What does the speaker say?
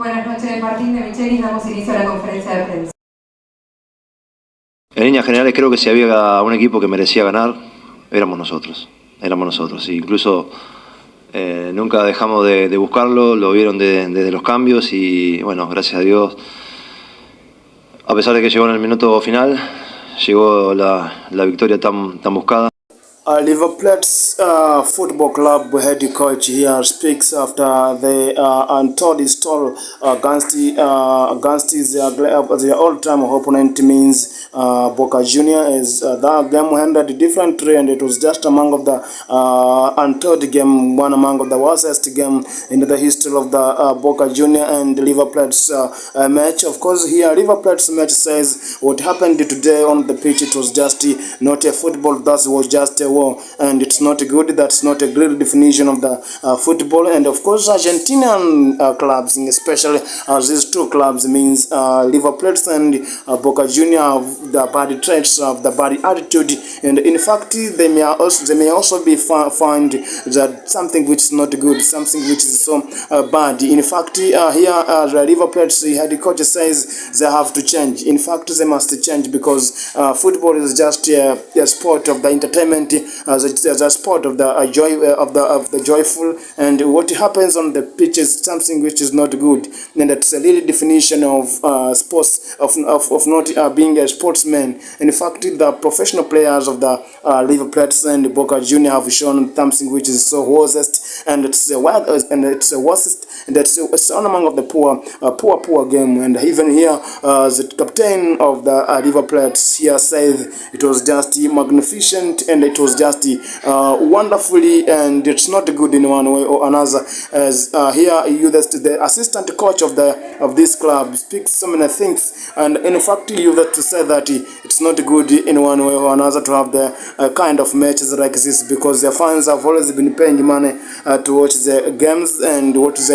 Buenas noches, Martín de Michelis. Damos inicio a la conferencia de prensa. En líneas generales creo que si había un equipo que merecía ganar, éramos nosotros. Incluso nunca dejamos de buscarlo, lo vieron desde los cambios y bueno, gracias a Dios, a pesar de que llegó en el minuto final, llegó la victoria tan buscada. Liverpool Football Club head coach here speaks after the untold stall against their all-time opponent, means Boca Juniors. That game ended differently, and it was just among of the untold game, one among of the worst game in the history of the Boca Juniors and Liverpool match. Of course, here Liverpool's match says what happened today on the pitch, it was just not a football, that was just a war, and it's not good. That's not a great definition of the football. And of course, Argentinian clubs, especially these two clubs, means Liverpool and Boca Juniors, have the bad traits, of the bad attitude, and in fact they may also be found that something which is not good, something which is so bad. In fact, here the Liverpool head coach says they have to change. In fact, they must change because football is just a sport of the entertainment, as a sport of the joy of the joyful, and what happens on the pitch is something which is not good, and that's a little definition of sports, of not being a sportsman. In fact, the professional players of the Liverpool and Boca Juniors have shown something which is so worst, and it's the worst, and it's one among of the poor game. And even here, the captain of the Liverpool here says it was just magnificent, and it was just wonderfully, and it's not good in one way or another. As here, the assistant coach of this club speaks so many things, and in fact, you have to say that it's not good in one way or another to have the kind of matches like this, because the fans have always been paying money to watch the games, and what is